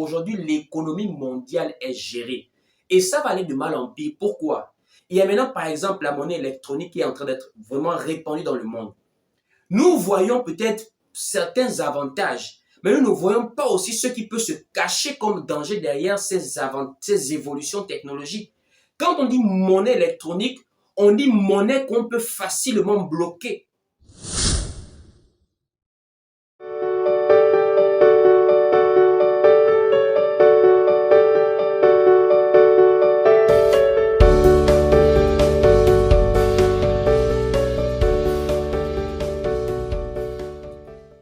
aujourd'hui, l'économie mondiale est gérée. Et ça va aller de mal en pire. Pourquoi? Il y a maintenant, par exemple, la monnaie électronique qui est en train d'être vraiment répandue dans le monde. Nous voyons peut-être certains avantages, mais nous ne voyons pas aussi ce qui peut se cacher comme danger derrière ces évolutions technologiques. Quand on dit monnaie électronique, on dit monnaie qu'on peut facilement bloquer.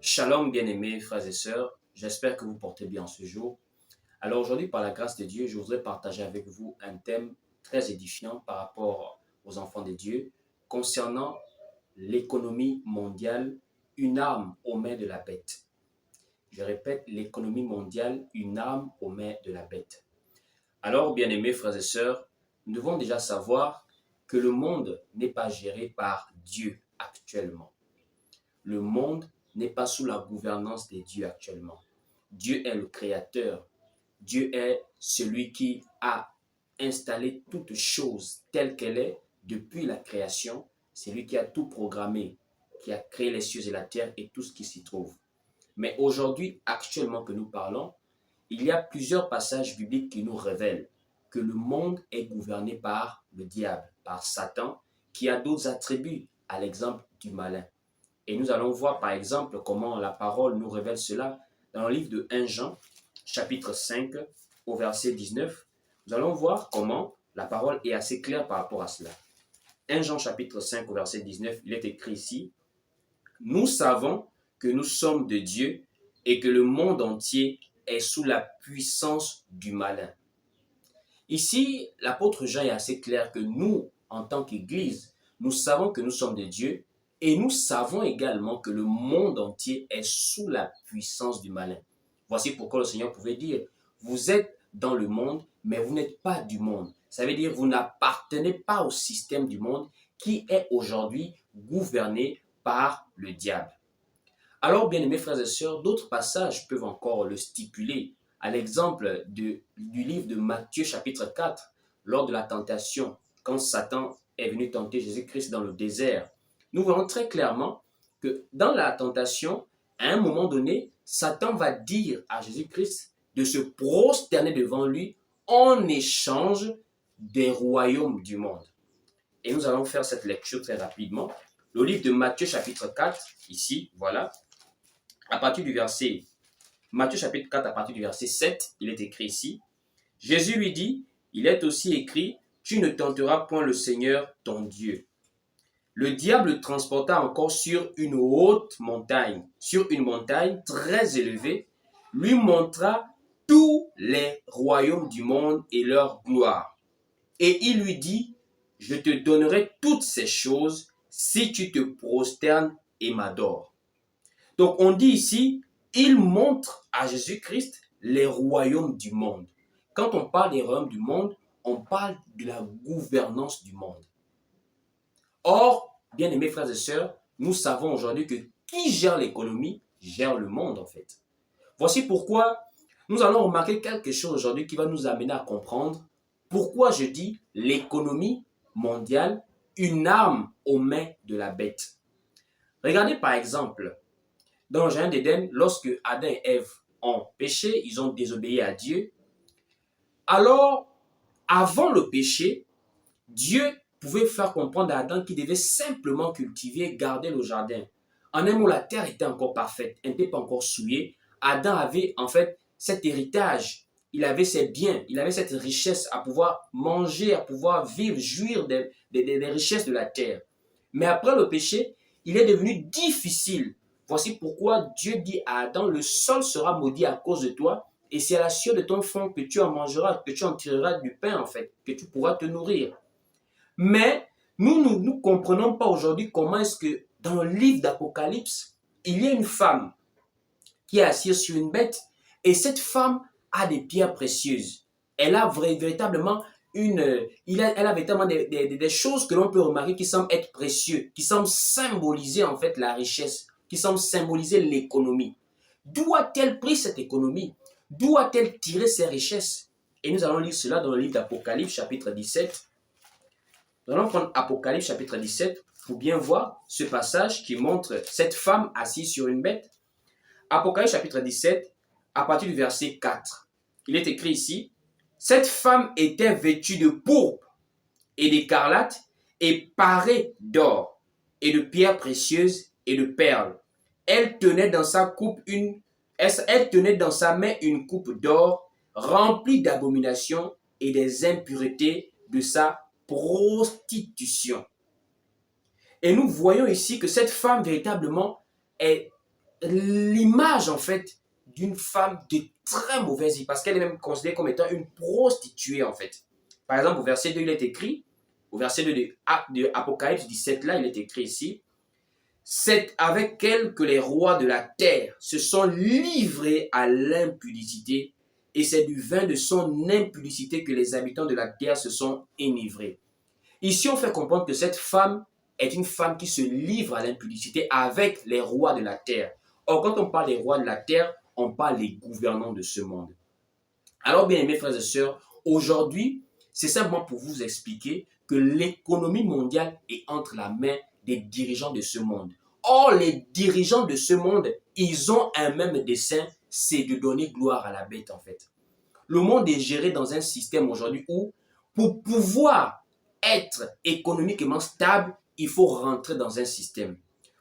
Shalom bien-aimés frères et sœurs, j'espère que vous portez bien ce jour. Alors aujourd'hui, par la grâce de Dieu, je voudrais partager avec vous un thème très édifiant par rapport aux enfants de Dieu concernant l'économie mondiale, une arme aux mains de la bête. Je répète, l'économie mondiale, une arme aux mains de la bête. Alors, bien-aimés frères et sœurs, nous devons déjà savoir que le monde n'est pas géré par Dieu actuellement. Le monde n'est pas sous la gouvernance de Dieu actuellement. Dieu est le créateur. Dieu est celui qui a installé toute chose telle qu'elle est depuis la création. C'est lui qui a tout programmé, qui a créé les cieux et la terre et tout ce qui s'y trouve. Mais aujourd'hui, actuellement que nous parlons, il y a plusieurs passages bibliques qui nous révèlent que le monde est gouverné par le diable, par Satan, qui a d'autres attributs, à l'exemple du malin. Et nous allons voir par exemple comment la parole nous révèle cela dans le livre de 1 Jean, chapitre 5, au verset 19. Nous allons voir comment la parole est assez claire par rapport à cela. 1 Jean, chapitre 5, au verset 19, il est écrit ici, « Nous savons que nous sommes de Dieu et que le monde entier est sous la puissance du malin. » Ici, l'apôtre Jean est assez clair que nous, en tant qu'Église, nous savons que nous sommes de Dieu. Et nous savons également que le monde entier est sous la puissance du malin. Voici pourquoi le Seigneur pouvait dire, vous êtes dans le monde, mais vous n'êtes pas du monde. Ça veut dire, vous n'appartenez pas au système du monde qui est aujourd'hui gouverné par le diable. Alors, bien aimés frères et sœurs, d'autres passages peuvent encore le stipuler. À l'exemple du livre de Matthieu chapitre 4, lors de la tentation, quand Satan est venu tenter Jésus-Christ dans le désert, nous voyons très clairement que dans la tentation, à un moment donné, Satan va dire à Jésus-Christ de se prosterner devant lui en échange des royaumes du monde. Et nous allons faire cette lecture très rapidement. Le livre de Matthieu chapitre 4, ici, voilà, à partir du verset, Matthieu chapitre 4, à partir du verset 7, il est écrit ici, Jésus lui dit, il est aussi écrit, tu ne tenteras point le Seigneur ton Dieu. Le diable le transporta encore sur une haute montagne, sur une montagne très élevée, lui montra tous les royaumes du monde et leur gloire. Et il lui dit, je te donnerai toutes ces choses si tu te prosternes et m'adores. Donc on dit ici, il montre à Jésus-Christ les royaumes du monde. Quand on parle des royaumes du monde, on parle de la gouvernance du monde. Or, bien-aimés frères et sœurs, nous savons aujourd'hui que qui gère l'économie, gère le monde en fait. Voici pourquoi nous allons remarquer quelque chose aujourd'hui qui va nous amener à comprendre pourquoi je dis l'économie mondiale, une arme aux mains de la bête. Regardez par exemple, dans le jardin d'Éden, lorsque Adam et Ève ont péché, ils ont désobéi à Dieu. Alors, avant le péché, Dieu pouvait faire comprendre à Adam qu'il devait simplement cultiver, garder le jardin. En un mot, la terre était encore parfaite, elle n'était pas encore souillée. Adam avait en fait cet héritage, il avait ses biens, il avait cette richesse à pouvoir manger, à pouvoir vivre, jouir des richesses de la terre. Mais après le péché, il est devenu difficile. Voici pourquoi Dieu dit à Adam, le sol sera maudit à cause de toi, et c'est à la sueur de ton front que tu en mangeras, que tu en tireras du pain en fait, que tu pourras te nourrir. Mais nous ne comprenons pas aujourd'hui comment est-ce que dans le livre d'Apocalypse, il y a une femme qui est assise sur une bête et cette femme a des pierres précieuses. Elle a véritablement elle a véritablement des choses que l'on peut remarquer qui semblent être précieuses, qui semblent symboliser en fait la richesse, qui semblent symboliser l'économie. D'où a-t-elle pris cette économie? D'où a-t-elle tiré ses richesses? Et nous allons lire cela dans le livre d'Apocalypse, chapitre 17. Nous allons prendre Apocalypse, chapitre 17, pour bien voir ce passage qui montre cette femme assise sur une bête. Apocalypse, chapitre 17, à partir du verset 4. Il est écrit ici, « Cette femme était vêtue de pourpre et d'écarlate et parée d'or et de pierres précieuses et de perles. Elle tenait dans sa main une coupe d'or remplie d'abominations et des impuretés de sa prostitution. » Et nous voyons ici que cette femme véritablement est l'image en fait d'une femme de très mauvaise vie parce qu'elle est même considérée comme étant une prostituée en fait. Par exemple, au verset 2, il est écrit, au verset 2 de Apocalypse 17 là, il est écrit ici, c'est avec elle que les rois de la terre se sont livrés à l'impudicité et c'est du vin de son impudicité que les habitants de la terre se sont enivrés. Ici, on fait comprendre que cette femme est une femme qui se livre à l'impudicité avec les rois de la terre. Or, quand on parle des rois de la terre, on parle des gouvernants de ce monde. Alors, bien aimés frères et sœurs, aujourd'hui, c'est simplement pour vous expliquer que l'économie mondiale est entre la main des dirigeants de ce monde. Or, les dirigeants de ce monde, ils ont un même dessein, c'est de donner gloire à la bête en fait. Le monde est géré dans un système aujourd'hui où, pour pouvoir être économiquement stable, il faut rentrer dans un système.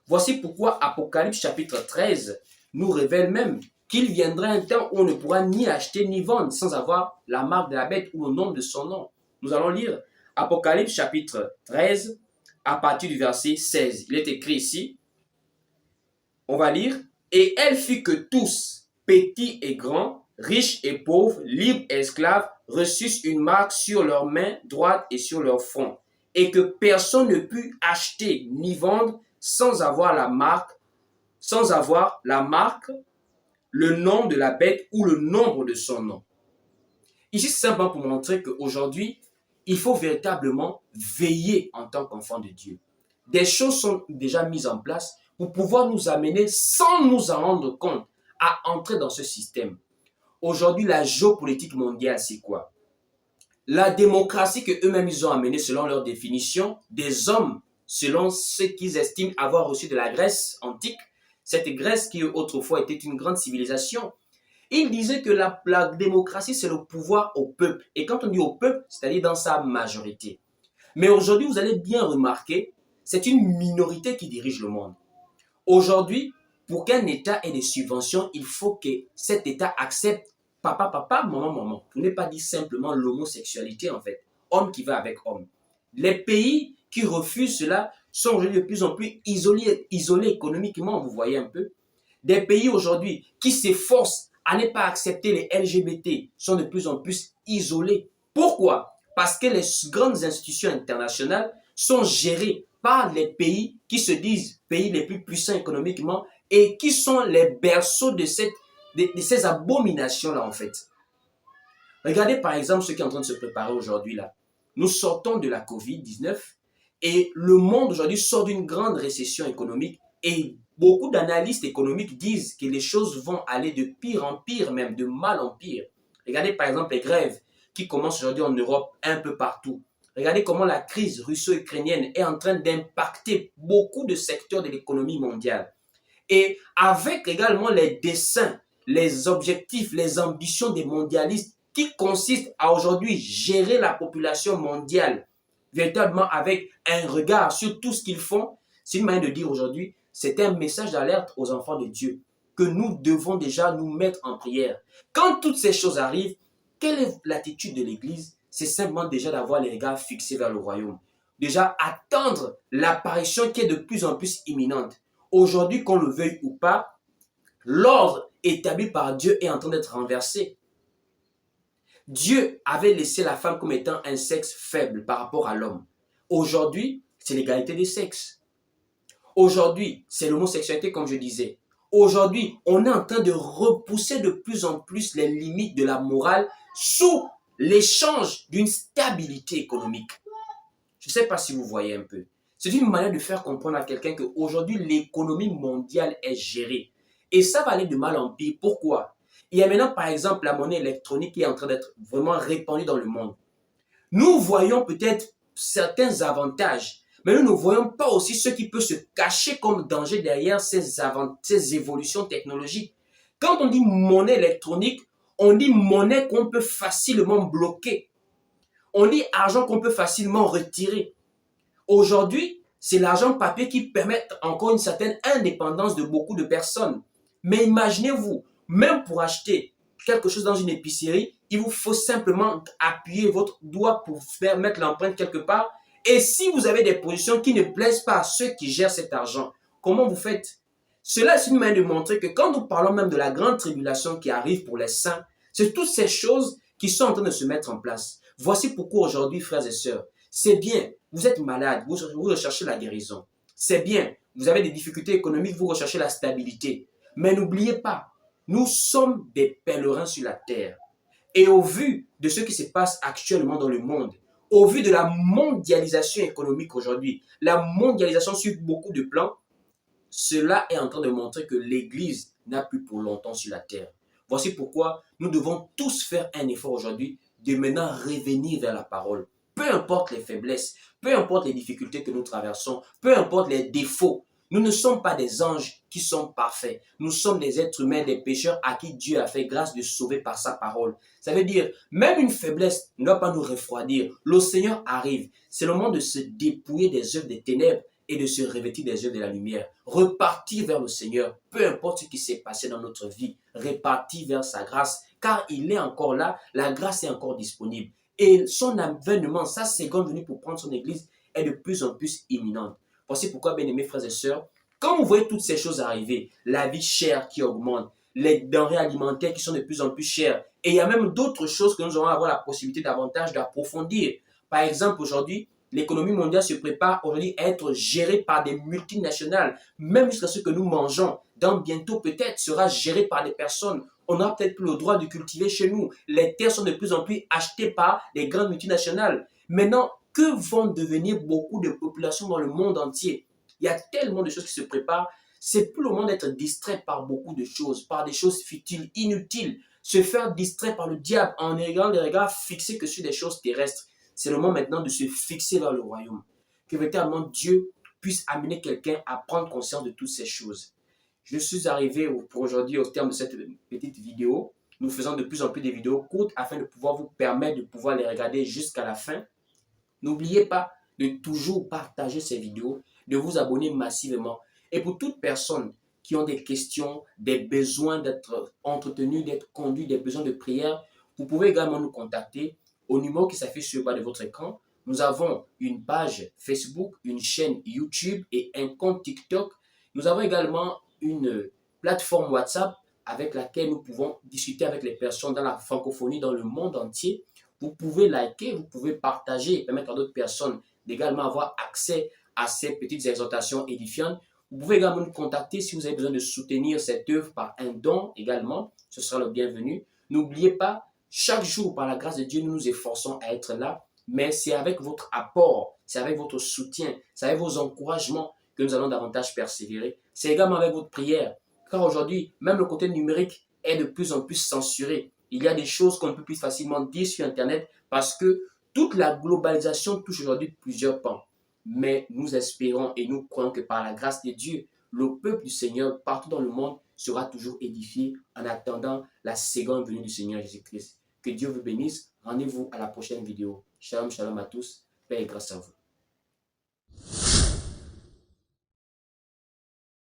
Voici pourquoi Apocalypse chapitre 13 nous révèle même qu'il viendra un temps où on ne pourra ni acheter ni vendre sans avoir la marque de la bête ou le nom de son nom. Nous allons lire Apocalypse chapitre 13 à partir du verset 16. Il est écrit ici, on va lire, « Et elle fit que tous, petits et grands, riches et pauvres, libres et esclaves, reçussent une marque sur leur main droite et sur leur front, et que personne ne put acheter ni vendre sans avoir la marque, le nom de la bête ou le nombre de son nom. » Ici, c'est simplement pour montrer qu'aujourd'hui, il faut véritablement veiller en tant qu'enfant de Dieu. Des choses sont déjà mises en place pour pouvoir nous amener, sans nous en rendre compte, à entrer dans ce système. Aujourd'hui, la géopolitique mondiale, c'est quoi? La démocratie qu'eux-mêmes ils ont amenée selon leur définition, des hommes, selon ce qu'ils estiment avoir reçu de la Grèce antique, cette Grèce qui autrefois était une grande civilisation. Ils disaient que la démocratie, c'est le pouvoir au peuple. Et quand on dit au peuple, c'est-à-dire dans sa majorité. Mais aujourd'hui, vous allez bien remarquer, c'est une minorité qui dirige le monde. Aujourd'hui, pour qu'un État ait des subventions, il faut que cet État accepte papa, papa, maman, maman. Pour ne pas dire simplement l'homosexualité en fait. Homme qui va avec homme. Les pays qui refusent cela sont aujourd'hui de plus en plus isolés économiquement, vous voyez un peu. Des pays aujourd'hui qui s'efforcent à ne pas accepter les LGBT sont de plus en plus isolés. Pourquoi? Parce que les grandes institutions internationales sont gérées par les pays qui se disent pays les plus puissants économiquement et qui sont les berceaux de ces abominations-là en fait. Regardez par exemple ce qui est en train de se préparer aujourd'hui là. Nous sortons de la COVID-19 et le monde aujourd'hui sort d'une grande récession économique et beaucoup d'analystes économiques disent que les choses vont aller de pire en pire, même de mal en pire. Regardez par exemple les grèves qui commencent aujourd'hui en Europe un peu partout. Regardez comment la crise russo-ukrainienne est en train d'impacter beaucoup de secteurs de l'économie mondiale. Et avec également les desseins, les objectifs, les ambitions des mondialistes qui consistent à aujourd'hui gérer la population mondiale véritablement avec un regard sur tout ce qu'ils font, c'est une manière de dire aujourd'hui, c'est un message d'alerte aux enfants de Dieu que nous devons déjà nous mettre en prière. Quand toutes ces choses arrivent, quelle est l'attitude de l'Église? C'est simplement déjà d'avoir les regards fixés vers le royaume. Déjà attendre l'apparition qui est de plus en plus imminente. Aujourd'hui, qu'on le veuille ou pas, l'ordre établi par Dieu est en train d'être renversé. Dieu avait laissé la femme comme étant un sexe faible par rapport à l'homme. Aujourd'hui, c'est l'égalité des sexes. Aujourd'hui, c'est l'homosexualité comme je disais. Aujourd'hui, on est en train de repousser de plus en plus les limites de la morale sous l'échange d'une stabilité économique. Je ne sais pas si vous voyez un peu. C'est une manière de faire comprendre à quelqu'un qu'aujourd'hui, l'économie mondiale est gérée. Et ça va aller de mal en pire. Pourquoi? Il y a maintenant, par exemple, la monnaie électronique qui est en train d'être vraiment répandue dans le monde. Nous voyons peut-être certains avantages, mais nous ne voyons pas aussi ce qui peut se cacher comme danger derrière ces évolutions technologiques. Quand on dit monnaie électronique, on dit monnaie qu'on peut facilement bloquer. On dit argent qu'on peut facilement retirer. Aujourd'hui, c'est l'argent papier qui permet encore une certaine indépendance de beaucoup de personnes. Mais imaginez-vous, même pour acheter quelque chose dans une épicerie, il vous faut simplement appuyer votre doigt pour faire mettre l'empreinte quelque part. Et si vous avez des positions qui ne plaisent pas à ceux qui gèrent cet argent, comment vous faites? Cela est une manière de montrer que quand nous parlons même de la grande tribulation qui arrive pour les saints, c'est toutes ces choses qui sont en train de se mettre en place. Voici pourquoi aujourd'hui, frères et sœurs, c'est bien, vous êtes malade, vous recherchez la guérison. C'est bien, vous avez des difficultés économiques, vous recherchez la stabilité. Mais n'oubliez pas, nous sommes des pèlerins sur la terre. Et au vu de ce qui se passe actuellement dans le monde, au vu de la mondialisation économique aujourd'hui, la mondialisation sur beaucoup de plans, cela est en train de montrer que l'Église n'a plus pour longtemps sur la terre. Voici pourquoi nous devons tous faire un effort aujourd'hui de maintenant revenir vers la parole. Peu importe les faiblesses, peu importe les difficultés que nous traversons, peu importe les défauts, nous ne sommes pas des anges qui sont parfaits. Nous sommes des êtres humains, des pécheurs à qui Dieu a fait grâce de sauver par sa parole. Ça veut dire, même une faiblesse ne doit pas nous refroidir. Le Seigneur arrive. C'est le moment de se dépouiller des œuvres des ténèbres et de se revêtir des œuvres de la lumière. Repartir vers le Seigneur, peu importe ce qui s'est passé dans notre vie. Repartir vers sa grâce, car il est encore là, la grâce est encore disponible. Et son avènement, sa seconde venue pour prendre son église est de plus en plus imminente. Voici pourquoi, bien-aimés frères et sœurs, quand vous voyez toutes ces choses arriver, la vie chère qui augmente, les denrées alimentaires qui sont de plus en plus chères, et il y a même d'autres choses que nous allons avoir la possibilité davantage d'approfondir. Par exemple, aujourd'hui, l'économie mondiale se prépare aujourd'hui à être gérée par des multinationales, même jusqu'à ce que nous mangeons. Dans bientôt, peut-être, sera géré par des personnes. On n'aura peut-être plus le droit de cultiver chez nous. Les terres sont de plus en plus achetées par les grandes multinationales. Maintenant, que vont devenir beaucoup de populations dans le monde entier? Il y a tellement de choses qui se préparent. C'est plus le moment d'être distrait par beaucoup de choses, par des choses futiles, inutiles. Se faire distraire par le diable en ayant les regards fixés que sur des choses terrestres. C'est le moment maintenant de se fixer vers le royaume. Que véritablement Dieu puisse amener quelqu'un à prendre conscience de toutes ces choses. Je suis arrivé pour aujourd'hui au terme de cette petite vidéo. Nous faisons de plus en plus de vidéos courtes afin de pouvoir vous permettre de pouvoir les regarder jusqu'à la fin. N'oubliez pas de toujours partager ces vidéos, de vous abonner massivement. Et pour toute personne qui ont des questions, des besoins d'être entretenus, d'être conduits, des besoins de prière, vous pouvez également nous contacter au numéro qui s'affiche sur le bas de votre écran. Nous avons une page Facebook, une chaîne YouTube et un compte TikTok. Nous avons également une plateforme WhatsApp avec laquelle nous pouvons discuter avec les personnes dans la francophonie, dans le monde entier. Vous pouvez liker, vous pouvez partager et permettre à d'autres personnes d'également avoir accès à ces petites exhortations édifiantes. Vous pouvez également nous contacter si vous avez besoin de soutenir cette œuvre par un don également. Ce sera le bienvenu. N'oubliez pas, chaque jour, par la grâce de Dieu, nous nous efforçons à être là, mais c'est avec votre apport, c'est avec votre soutien, c'est avec vos encouragements que nous allons davantage persévérer. C'est également avec votre prière, car aujourd'hui, même le côté numérique est de plus en plus censuré. Il y a des choses qu'on peut plus facilement dire sur Internet parce que toute la globalisation touche aujourd'hui plusieurs pans. Mais nous espérons et nous croyons que par la grâce de Dieu, le peuple du Seigneur partout dans le monde sera toujours édifié en attendant la seconde venue du Seigneur Jésus-Christ. Que Dieu vous bénisse. Rendez-vous à la prochaine vidéo. Shalom, shalom à tous. Paix et grâce à vous.